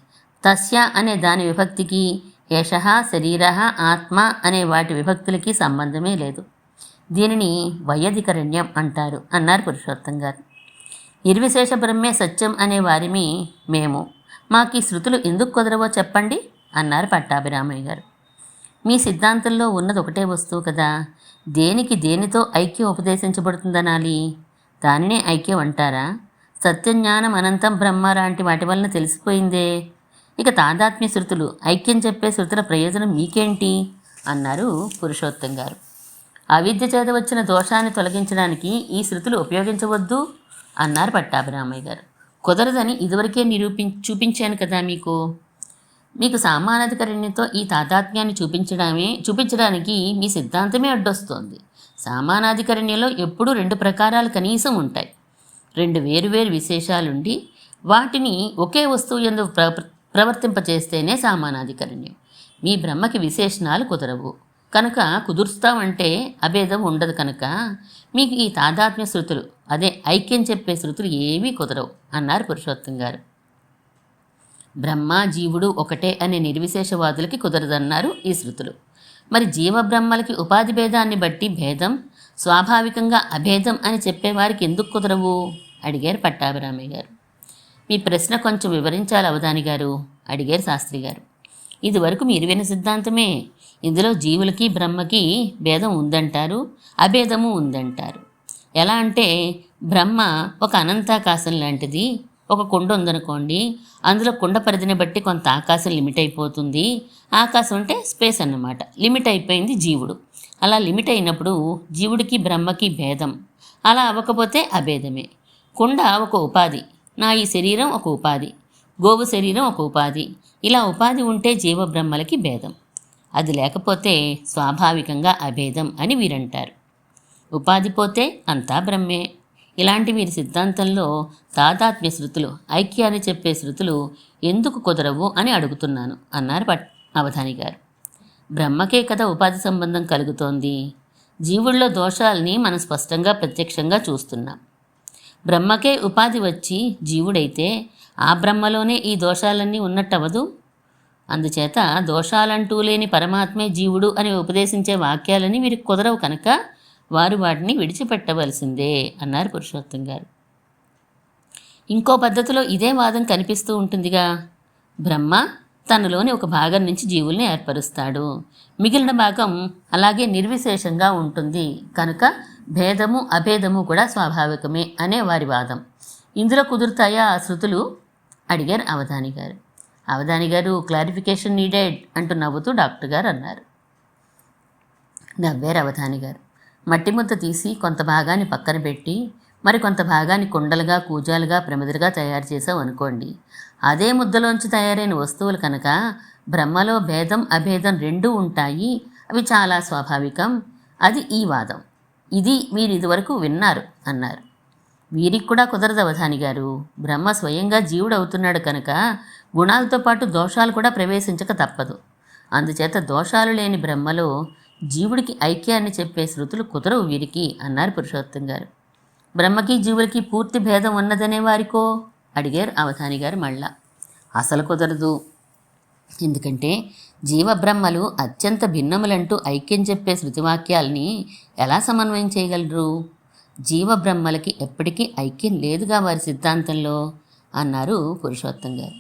తస్య అనే దాని విభక్తికి ఏష శరీర ఆత్మ అనే వాటి విభక్తులకి సంబంధమే లేదు. దీనిని వైయధికరణ్యం అంటారు అన్నారు పురుషోత్తం గారు. నిర్విశేష బ్రహ్మే సత్యం అనే వారిమి మేము. మాకు ఈ శృతులు ఎందుకు కుదరవో చెప్పండి అన్నారు పట్టాభిరామయ్య గారు. మీ సిద్ధాంతంలో ఉన్నది ఒకటే వస్తువు కదా, దేనికి దేనితో ఐక్యం ఉపదేశించబడుతుందనాలి, దానినే ఐక్యం అంటారా? సత్యజ్ఞానం అనంతం బ్రహ్మ లాంటి వాటి వలన తెలిసిపోయిందే. ఇక తాదాత్మ్య శృతులు ఐక్యం చెప్పే శృతుల ప్రయోజనం మీకేంటి అన్నారు పురుషోత్తం గారు. అవిద్య చేత వచ్చిన దోషాన్ని తొలగించడానికి ఈ శృతులు ఉపయోగించవద్దు అన్నారు పట్టాభిరామయ్య గారు. కుదరదని ఇదివరకే చూపించాను కదా మీకు సామానాధికరణ్యంతో ఈ తాదాత్మ్యాన్ని చూపించడానికి మీ సిద్ధాంతమే అడ్డొస్తోంది. సామానాధికరణ్యంలో ఎప్పుడూ రెండు ప్రకారాలు కనీసం ఉంటాయి. రెండు వేరువేరు విశేషాలుండి వాటిని ఒకే వస్తువు యందు ప్రవర్తింపచేస్తేనే సామానాధికరణ్యం. మీ బ్రహ్మకి విశేషణాలు కుదరవు కనుక, కుదురుస్తామంటే అభేదం ఉండదు కనుక మీకు ఈ తాదాత్మ్య శృతులు, అదే ఐక్యం చెప్పే శృతులు ఏవీ కుదరవు అన్నారు పురుషోత్తం గారు. బ్రహ్మ జీవుడు ఒకటే అనే నిర్విశేషవాదులకి కుదరదన్నారు ఈ శృతులు. మరి జీవబ్రహ్మలకి ఉపాధి భేదాన్ని బట్టి భేదం, స్వాభావికంగా అభేదం అని చెప్పేవారికి ఎందుకు కుదరవు అడిగారు పట్టాభిరామయ్య గారు. మీ ప్రశ్న కొంచెం వివరించాలి అవధాని గారు అడిగారు శాస్త్రి గారు. ఇదివరకు మీరు విన్న సిద్ధాంతమే. ఇందులో జీవులకి బ్రహ్మకి భేదం ఉందంటారు, అభేదము ఉందంటారు. ఎలా అంటే బ్రహ్మ ఒక అనంతాకాశం లాంటిది. ఒక కుండ ఉందనుకోండి, అందులో కుండ పరిధిని బట్టి కొంత ఆకాశం లిమిట్ అయిపోతుంది. ఆకాశం అంటే స్పేస్ అన్నమాట. లిమిట్ అయిపోయింది జీవుడు. అలా లిమిట్ అయినప్పుడు జీవుడికి బ్రహ్మకి భేదం. అలా అవ్వకపోతే అభేదమే. కుండ ఒక ఉపాధి, నా ఈ శరీరం ఒక ఉపాధి, గోవు శరీరం ఒక ఉపాధి. ఇలా ఉపాధి ఉంటే జీవబ్రహ్మలకి భేదం. అది లేకపోతే స్వాభావికంగా అభేదం అని వీరంటారు. ఉపాధి పోతే అంతా బ్రహ్మే. ఇలాంటి వీరి సిద్ధాంతంలో తాదాత్మ్య శృతులు, ఐక్యాన్ని చెప్పే శృతులు ఎందుకు కుదరవు అని అడుగుతున్నాను అన్నారు అవధాని గారు. బ్రహ్మకే కదా ఉపాధి సంబంధం కలుగుతోంది. జీవుల్లో దోషాలని మనం స్పష్టంగా ప్రత్యక్షంగా చూస్తున్నాం. బ్రహ్మకే ఉపాధి వచ్చి జీవుడైతే ఆ బ్రహ్మలోనే ఈ దోషాలన్నీ ఉన్నట్టవదు. అందుచేత దోషాలంటూ లేని పరమాత్మే జీవుడు అని ఉపదేశించే వాక్యాలని వీరికి కుదరవు కనుక వారు వాటిని విడిచిపెట్టవలసిందే అన్నారు పురుషోత్తం గారు. ఇంకో పద్ధతిలో ఇదే వాదం కనిపిస్తూ ఉంటుందిగా. బ్రహ్మ తనలోని ఒక భాగం నుంచి జీవుల్ని ఏర్పరుస్తాడు, మిగిలిన భాగం అలాగే నిర్విశేషంగా ఉంటుంది కనుక భేదము అభేదము కూడా స్వాభావికమే అనే వారి వాదం. ఇందులో కుదురుతాయా ఆ శృతులు అడిగారు అవధాని గారు. అవధాని గారు క్లారిఫికేషన్ నీడెడ్ అంటూ నవ్వుతూ డాక్టర్ గారు అన్నారు. నవ్వారు అవధాని గారు. మట్టి ముద్ద తీసి కొంత భాగాన్ని పక్కన పెట్టి మరి కొంత భాగాన్ని కుండలుగా, కూజాలుగా, ప్రమిదలుగా తయారు చేసావు అనుకోండి. అదే ముద్దలోంచి తయారైన వస్తువులు కనుక బ్రహ్మలో భేదం అభేదం రెండూ ఉంటాయి. అవి చాలా స్వాభావికం. అది ఈ వాదం. ఇది మీరు ఇదివరకు విన్నారు అన్నారు. వీరికి కూడా కుదరదు అవధాని గారు. బ్రహ్మ స్వయంగా జీవుడు అవుతున్నాడు కనుక గుణాలతో పాటు దోషాలు కూడా ప్రవేశించక తప్పదు. అందుచేత దోషాలు లేని బ్రహ్మలో జీవుడికి ఐక్యాన్ని చెప్పే శృతులు కుదరవు వీరికి అన్నారు పురుషోత్తం గారు. బ్రహ్మకి జీవులకి పూర్తి భేదం ఉన్నదనే వారికో అడిగారు అవధాని గారు మళ్ళా. అసలు కుదరదు. ఎందుకంటే జీవబ్రహ్మలు అత్యంత భిన్నములంటూ ఐక్యం చెప్పే శృతివాక్యాల్ని ఎలా సమన్వయం చేయగలరు? జీవబ్రహ్మలకి ఎప్పటికీ ఐక్యం లేదుగా వారి సిద్ధాంతంలో అన్నారు పురుషోత్తం గారు.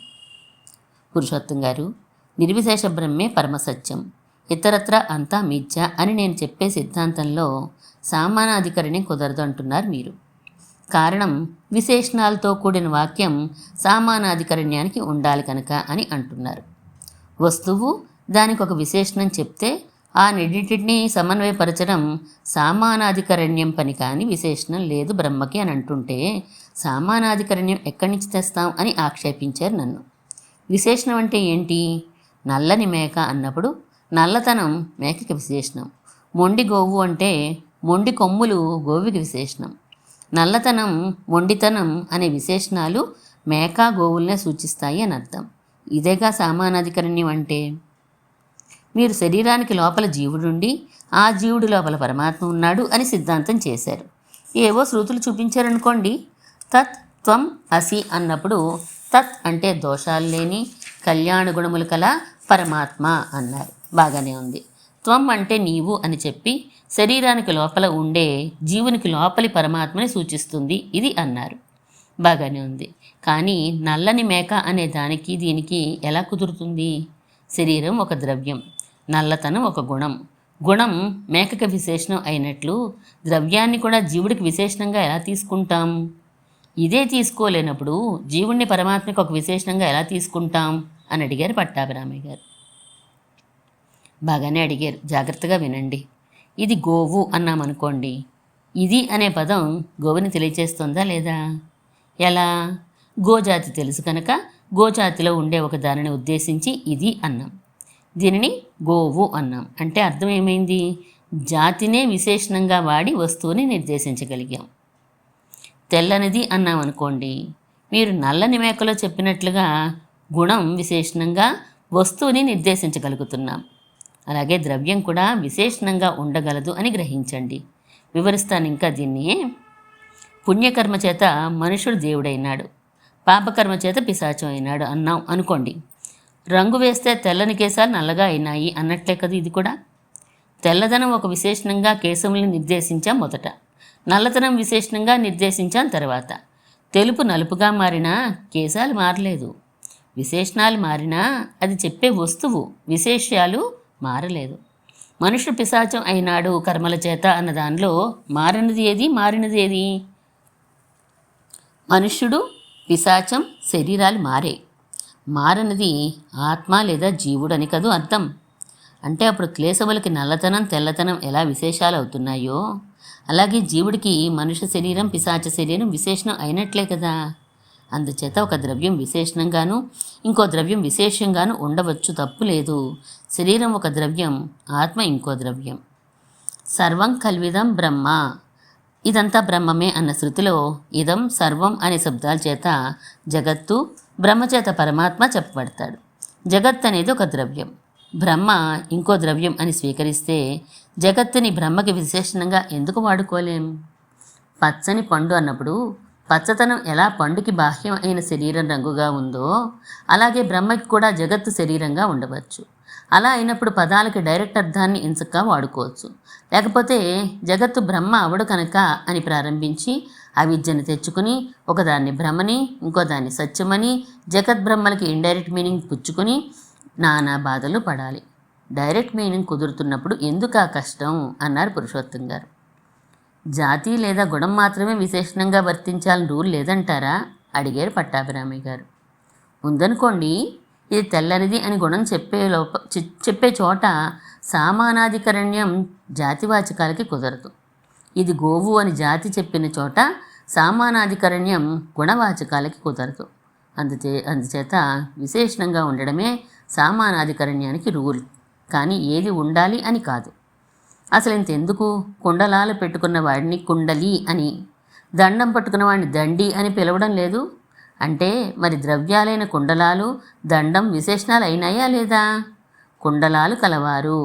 పురుషోత్తం గారు, నిర్విశేష బ్రహ్మే పరమసత్యం, ఇతరత్ర అంతా మిథ్య అని నేను చెప్పే సిద్ధాంతంలో సామానాధికరణం కుదరదు అంటున్నారు మీరు. కారణం విశేషణాలతో కూడిన వాక్యం సామానాధికరణ్యానికి ఉండాలి కనుక అని అంటున్నారు. వస్తువు దానికి ఒక విశేషణం చెప్తే ఆ రెండింటిని సమన్వయపరచడం సామానాధికరణ్యం పని కానీ విశేషణం లేదు బ్రహ్మకి అని అంటుంటే సామానాధికరణ్యం ఎక్కడి నుంచి తెస్తాం అని ఆక్షేపించారు నన్ను. విశేషణం అంటే ఏంటి? నల్లని మేక అన్నప్పుడు నల్లతనం మేకకి విశేషణం. మొండి గోవు అంటే మొండి కొమ్ములు గోవుకి విశేషణం. నల్లతనం, మొండితనం అనే విశేషణాలు మేక గోవుల్నే సూచిస్తాయి అని అర్థం. ఇదేగా సామానాధికరణ్యం అంటే. మీరు శరీరానికి లోపల జీవుడుండి ఆ జీవుడి లోపల పరమాత్మ ఉన్నాడు అని సిద్ధాంతం చేశారు. ఏవో శృతులు చూపించారనుకోండి. తత్ త్వం అసి అన్నప్పుడు తత్ అంటే దోషాలు లేని కళ్యాణ గుణములు కల పరమాత్మ అన్నారు. బాగానే ఉంది. త్వం అంటే నీవు అని చెప్పి శరీరానికి లోపల ఉండే జీవునికి లోపలి పరమాత్మని సూచిస్తుంది ఇది అన్నారు. బాగానే ఉంది. కానీ నల్లని మేక అనే దానికి దీనికి ఎలా కుదురుతుంది? శరీరం ఒక ద్రవ్యం, నల్లతనం ఒక గుణం. గుణం మేకకి విశేషణం అయినట్లు ద్రవ్యాన్ని కూడా జీవుడికి విశేషణంగా ఎలా తీసుకుంటాం? ఇదే తీసుకోలేనప్పుడు జీవుణ్ణి పరమాత్మకి ఒక విశేషణంగా ఎలా తీసుకుంటాం అని అడిగారు పట్టాభిరామయ్య గారు. బాగానే అడిగారు. జాగ్రత్తగా వినండి. ఇది గోవు అన్నామనుకోండి. ఇది అనే పదం గోవుని తెలియచేస్తుందా లేదా? ఎలా? గోజాతి తెలుసు కనుక గోజాతిలో ఉండే ఒక దానిని ఉద్దేశించి ఇది అన్నాం. దీనిని గోవు అన్నాం. అంటే అర్థం ఏమైంది? జాతినే విశేషణంగా వాడి వస్తువుని నిర్దేశించగలిగాం. తెల్లనిది అన్నామనుకోండి. మీరు నల్లని మేకలో చెప్పినట్లుగా గుణం విశేషణంగా వస్తువుని నిర్దేశించగలుగుతున్నాం. అలాగే ద్రవ్యం కూడా విశేషణంగా ఉండగలదు అని గ్రహించండి. వివరిస్తాను ఇంకా దీన్ని. పుణ్యకర్మ చేత మనుషుడు దేవుడైనాడు, పాపకర్మ చేత పిశాచం అయినాడు అన్నాం అనుకోండి. రంగు వేస్తే తెల్లని కేశాలు నల్లగా అయినాయి అన్నట్లే కదా ఇది కూడా. తెల్లదనం ఒక విశేషణంగా కేశములను నిర్దేశించాం మొదట, నల్లతనం విశేషణంగా నిర్దేశించాం తర్వాత. తెలుపు నలుపుగా మారినా కేశాలు మారలేదు. విశేషణాలు మారినా అది చెప్పే వస్తువు విశేష్యాలు మారలేదు. మనుషుడు పిశాచం అయినాడు కర్మల చేత అన్న దానిలో మారినది ఏది, మారినది ఏది? మనుష్యుడు, పిశాచం, శరీరాలు మారే. మారనిది ఆత్మ లేదా జీవుడు అని కదూ అర్థం. అంటే అప్పుడు క్లేశములకి నల్లతనం, తెల్లతనం ఎలా విశేషాలు అవుతున్నాయో అలాగే జీవుడికి మనుష్య శరీరం, పిశాచ శరీరం విశేషణం అయినట్లే కదా. అందుచేత ఒక ద్రవ్యం విశేషణంగాను ఇంకో ద్రవ్యం విశేషంగాను ఉండవచ్చు, తప్పు లేదు. శరీరం ఒక ద్రవ్యం, ఆత్మ ఇంకో ద్రవ్యం. సర్వం కల్విదం బ్రహ్మ. ఇదంతా బ్రహ్మమే అన్న శృతిలో ఇదం సర్వం అనే శబ్దాల చేత జగత్తు, బ్రహ్మ చేత పరమాత్మ చెప్పబడతాడు. జగత్ అనేది ఒక ద్రవ్యం, బ్రహ్మ ఇంకో ద్రవ్యం అని స్వీకరిస్తే జగత్తుని బ్రహ్మకి విశేషణంగా ఎందుకు వాడుకోలేం? పచ్చని పండు అన్నప్పుడు పచ్చతనం ఎలా పండుకి బాహ్యం అయిన శరీరం రంగుగా ఉందో అలాగే బ్రహ్మకి కూడా జగత్తు శరీరంగా ఉండవచ్చు. అలా అయినప్పుడు పదాలకి డైరెక్ట్ అర్థాన్ని ఎంచక్కా వాడుకోవచ్చు. లేకపోతే జగత్తు బ్రహ్మ అవడు కనుక అని ప్రారంభించి అవిద్యను తెచ్చుకుని ఒకదాన్ని బ్రహ్మని ఇంకో దాన్ని సత్యమని జగద్బ్రహ్మలకి ఇండైరెక్ట్ మీనింగ్ పుచ్చుకొని నానా బాధలు పడాలి. డైరెక్ట్ మీనింగ్ కుదురుతున్నప్పుడు ఎందుకు ఆ కష్టం అన్నారు పురుషోత్తం గారు. జాతి లేదా గుణం మాత్రమే విశేషణంగా వర్తించాలని రూల్ లేదంటారా అడిగారు పట్టాభిరామయ్య గారు. ఉందనుకోండి, ఇది తెల్లనిది అని గుణం చెప్పే చోట సామానాధికరణ్యం జాతివాచకాలకి కుదరదు. ఇది గోవు అని జాతి చెప్పిన చోట సామానాధికరణ్యం గుణవాచకాలకి కుదరదు. అందుచేత విశేషణంగా ఉండడమే సామానాధికరణ్యానికి రూల్, కానీ ఏది ఉండాలి అని కాదు. అసలు ఇంతెందుకు? కుండలాలు పెట్టుకున్న వాడిని కుండలి అని, దండం పట్టుకున్న వాడిని దండి అని పిలవడం లేదు. అంటే మరి ద్రవ్యాలైన కుండలాలు, దండం విశేషణాలు అయినాయా లేదా? కుండలాలు కలవారు,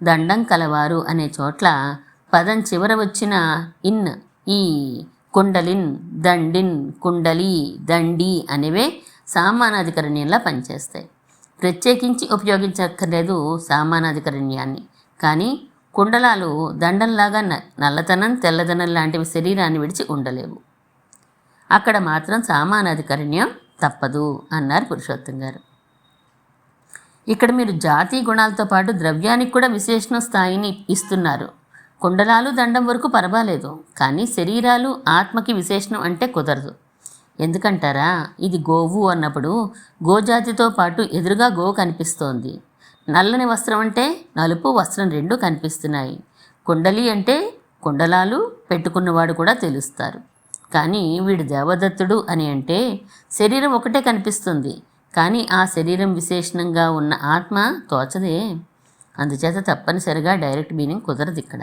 దండం కలవారు అనే చోట్ల పదం చివర వచ్చిన ఇన్, ఈ, కుండలిన్, దండిన్, కుండలి, దండి అనేవే సామానాధికరణ్యంలా పనిచేస్తాయి. ప్రత్యేకించి ఉపయోగించక్కర్లేదు సామానాధికరణ్యాన్ని. కానీ కుండలాలు దండంలాగా నల్లతనం, తెల్లదనం లాంటివి శరీరాన్ని విడిచి ఉండలేవు. అక్కడ మాత్రం సామానాధికరణ్యం తప్పదు అన్నారు పురుషోత్తం గారు. ఇక్కడ మీరు జాతి గుణాలతో పాటు ద్రవ్యానికి కూడా విశేషణ స్థాయిని ఇస్తున్నారు. కుండలాలు దండం వరకు పర్వాలేదు, కానీ శరీరాలు ఆత్మకి విశేషణం అంటే కుదరదు. ఎందుకంటారా? ఇది గోవు అన్నప్పుడు గోజాతితో పాటు ఎదురుగా గోవు కనిపిస్తోంది. నల్లని వస్త్రం అంటే నలుపు వస్త్రం రెండూ కనిపిస్తున్నాయి. కుండలి అంటే కుండలాలు పెట్టుకున్నవాడు కూడా తెలుస్తారు. కానీ వీడు దేవదత్తుడు అని అంటే శరీరం ఒకటే కనిపిస్తుంది, కానీ ఆ శరీరం విశేషణంగా ఉన్న ఆత్మ తోచదే. అందుచేత తప్పనిసరిగా డైరెక్ట్ మీనింగ్ కుదరదు ఇక్కడ.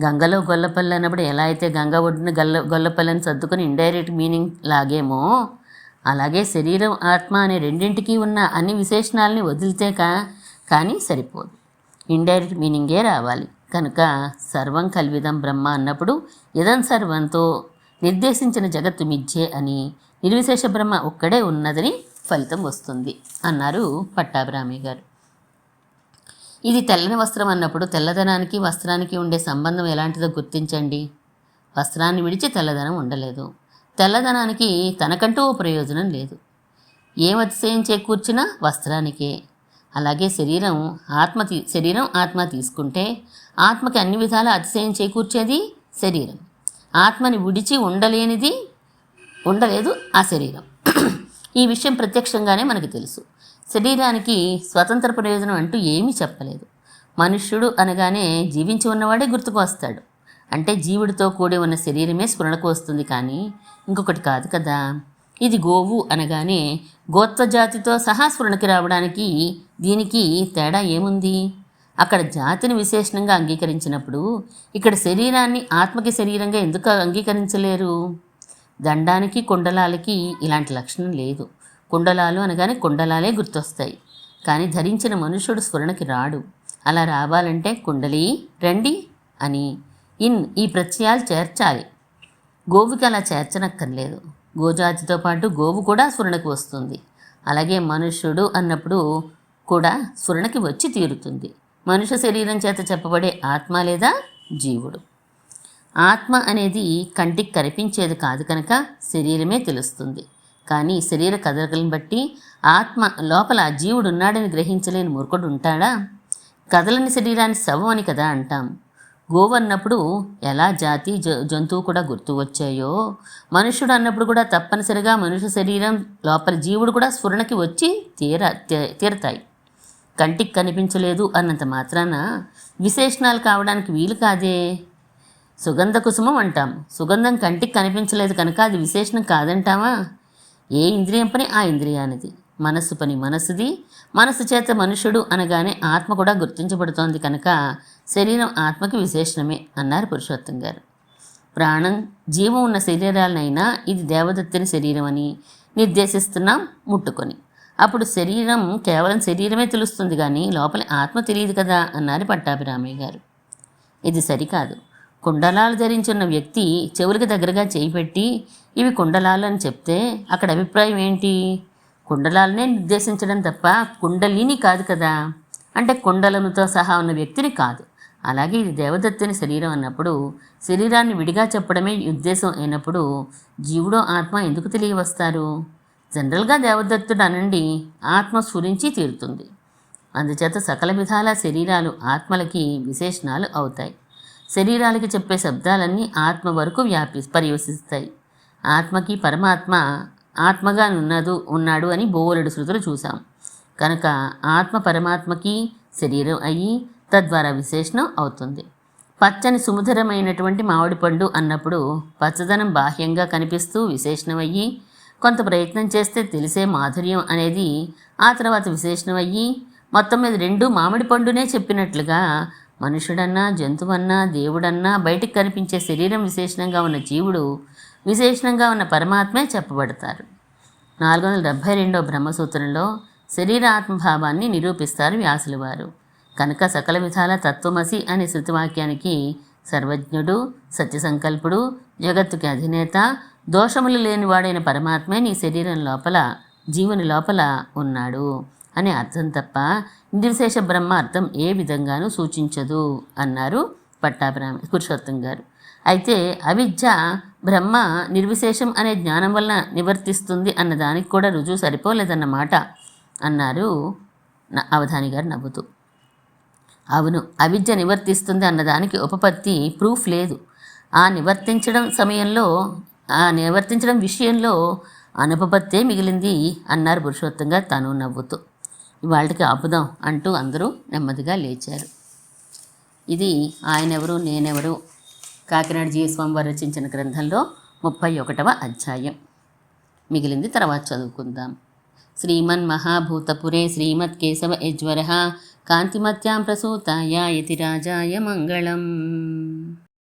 గంగలో గొల్లపల్లి అన్నప్పుడు ఎలా అయితే గంగ ఒడ్డున గొల్లపల్లిని సర్దుకొని ఇండైరెక్ట్ మీనింగ్ లాగేమో, అలాగే శరీరం ఆత్మ అనే రెండింటికి ఉన్న అన్ని విశేషణాలని వదిలితే కానీ సరిపోదు, ఇండైరెక్ట్ మీనింగే రావాలి. కనుక సర్వం కల్విదం బ్రహ్మ అన్నప్పుడు ఇదం సర్వంతో నిర్దేశించిన జగత్తు మిథ్యే అని, నిర్విశేష బ్రహ్మ ఒక్కడే ఉన్నదని ఫలితం వస్తుంది అన్నారు పట్టాభిరామయ్య గారు. ఇది తెల్లని వస్త్రం అన్నప్పుడు తెల్లదనానికి వస్త్రానికి ఉండే సంబంధం ఎలాంటిదో గుర్తించండి. వస్త్రాన్ని విడిచి తెల్లదనం ఉండలేదు. తెల్లదనానికి తనకంటూ ఓ ప్రయోజనం లేదు. ఏం అతిశయం చేకూర్చినా వస్త్రానికే. అలాగే శరీరం ఆత్మ తీసుకుంటే ఆత్మకి అన్ని విధాల అతిశయం చేకూర్చేది శరీరం. ఆత్మని విడిచి ఉండలేదు ఆ శరీరం. ఈ విషయం ప్రత్యక్షంగానే మనకు తెలుసు. శరీరానికి స్వతంత్ర ప్రయోజనం అంటూ ఏమీ చెప్పలేదు. మనుష్యుడు అనగానే జీవించి ఉన్నవాడే గుర్తుకు వస్తాడు. అంటే జీవుడితో కూడి ఉన్న శరీరమే స్ఫురణకు వస్తుంది, కానీ ఇంకొకటి కాదు కదా. ఇది గోవు అనగానే గోత్రజాతితో సహా స్ఫురణకి రావడానికి దీనికి తేడా ఏముంది? అక్కడ జాతిని విశేషణంగా అంగీకరించినప్పుడు ఇక్కడ శరీరాన్ని ఆత్మకి శరీరంగా ఎందుకు అంగీకరించలేరు? దండానికి కుండలాలకి ఇలాంటి లక్షణం లేదు. కుండలాలు అనగానే కుండలాలే గుర్తొస్తాయి, కానీ ధరించిన మనుష్యుడు స్ఫురణకి రాడు. అలా రావాలంటే కుండలి రండి అని ఈ ప్రత్యయాలు చేర్చాలి. గోవుకి అలా చేర్చనక్కర్లేదు. గోజాతితో పాటు గోవు కూడా స్ఫురణకి వస్తుంది. అలాగే మనుష్యుడు అన్నప్పుడు కూడా స్ఫురణకి వచ్చి తీరుతుంది. మనుష్య శరీరం చేత చెప్పబడే ఆత్మ లేదా జీవుడు. ఆత్మ అనేది కంటికి కనిపించేది కాదు కనుక శరీరమే తెలుస్తుంది. కానీ శరీర కదలికలను బట్టి ఆత్మ లోపల జీవుడు ఉన్నాడని గ్రహించలేని మూర్ఖుడు ఉంటాడా? కదలని శరీరాన్ని శవం అని కదా అంటాం. గోవు అన్నప్పుడు ఎలా జాతి జంతువు కూడా గుర్తు వచ్చాయో, మనుష్యుడు అన్నప్పుడు కూడా తప్పనిసరిగా మనుష్య శరీరం లోపల జీవుడు కూడా స్ఫురణకి వచ్చి తీరతాయి. కంటికి కనిపించలేదు అన్నంత మాత్రాన విశేషణాలు కావడానికి వీలు కాదే. సుగంధ కుసుమం అంటాం. సుగంధం కంటికి కనిపించలేదు కనుక అది విశేషణం కాదంటామా? ఏ ఇంద్రియం పని ఆ ఇంద్రియానిది, మనస్సు పని మనస్సుది. మనస్సు చేత మనుష్యుడు అనగానే ఆత్మ కూడా గుర్తించబడుతోంది కనుక శరీరం ఆత్మకి విశేషణమే అన్నారు పురుషోత్తం గారు. ప్రాణం, జీవం ఉన్న శరీరాలనైనా ఇది దేవదత్తుని శరీరం అని నిర్దేశిస్తున్నాం ముట్టుకొని. అప్పుడు శరీరం కేవలం శరీరమే తెలుస్తుంది కానీ లోపల ఆత్మ తెలియదు కదా అన్నారు పట్టాభిరామయ్య గారు. ఇది సరికాదు. కుండలాలు ధరించున్న వ్యక్తి చెవులకు దగ్గరగా చేయి పెట్టి ఇవి కుండలాలు అని చెప్తే అక్కడ అభిప్రాయం ఏంటి? కుండలాలనే నిర్దేశించడం తప్ప కుండలిని కాదు కదా. అంటే కుండలముతో సహా ఉన్న వ్యక్తిని కాదు. అలాగే ఇది దేవదత్తుని శరీరం అన్నప్పుడు శరీరాన్ని విడిగా చెప్పడమే ఉద్దేశం అయినప్పుడు జీవుడో ఆత్మ ఎందుకు తెలియవస్తారు? జనరల్గా దేవదత్తుడు అనండి ఆత్మ స్ఫురించి తీరుతుంది. అందుచేత సకల విధాల శరీరాలు ఆత్మలకి విశేషణాలు అవుతాయి. శరీరాలకి చెప్పే శబ్దాలన్నీ ఆత్మ వరకు పర్యవసిస్తాయి. ఆత్మకి పరమాత్మ ఆత్మగా ఉన్నాడు అని బోలెడు శృతులు చూసాం. కనుక ఆత్మ పరమాత్మకి శరీరం అయ్యి తద్వారా విశేషణం అవుతుంది. పచ్చని సుమధురమైనటువంటి మామిడి పండు అన్నప్పుడు పచ్చదనం బాహ్యంగా కనిపిస్తూ విశేషణమయ్యి, కొంత ప్రయత్నం చేస్తే తెలిసే మాధుర్యం అనేది ఆ తర్వాత విశేషణమయ్యి, మొత్తం మీద రెండు మామిడి పండునే చెప్పినట్లుగా మనుషుడన్నా జంతువన్నా దేవుడన్నా బయటికి కనిపించే శరీరం విశేషణంగా ఉన్న జీవుడు విశేషణంగా ఉన్న పరమాత్మే చెప్పబడతారు. 472వ బ్రహ్మసూత్రంలో శరీర ఆత్మభావాన్ని నిరూపిస్తారు వ్యాసుల వారు. కనుక సకల విధాల తత్వమసి అనే శృతివాక్యానికి సర్వజ్ఞుడు, సత్యసంకల్పుడు, జగత్తుకి అధినేత, దోషములు లేనివాడైన పరమాత్మే నీ శరీరం లోపల, జీవుని లోపల ఉన్నాడు అనే అర్థం తప్ప నిర్విశేష బ్రహ్మ అర్థం ఏ విధంగానూ సూచించదు అన్నారు పట్టాభిరామ పురుషోత్తం గారు. అయితే అవిద్య బ్రహ్మ నిర్విశేషం అనే జ్ఞానం వల్ల నివర్తిస్తుంది అన్నదానికి కూడా రుజువు సరిపోలేదన్నమాట అన్నారు అవధాని గారు నవ్వుతూ. అవును, అవిద్య నివర్తిస్తుంది అన్నదానికి ఉపపత్తి ప్రూఫ్ లేదు. ఆ నివర్తించడం విషయంలో అనుపపత్తే మిగిలింది అన్నారు పురుషోత్తంగా తను నవ్వుతూ. ఇవాళకి ఆపుదాం అంటూ అందరూ నెమ్మదిగా లేచారు. ఇది ఆయనెవరు నేనెవరు కాకినాడ జీయస్వామి వారు రచించిన గ్రంథంలో 31వ అధ్యాయం. మిగిలింది తర్వాత చదువుకుందాం. శ్రీమన్మహాభూతపురే శ్రీమత్కేశవ యజ్వరః కాంతిమత్యాం ప్రసూతాయ యతిరాజాయ మంగళం.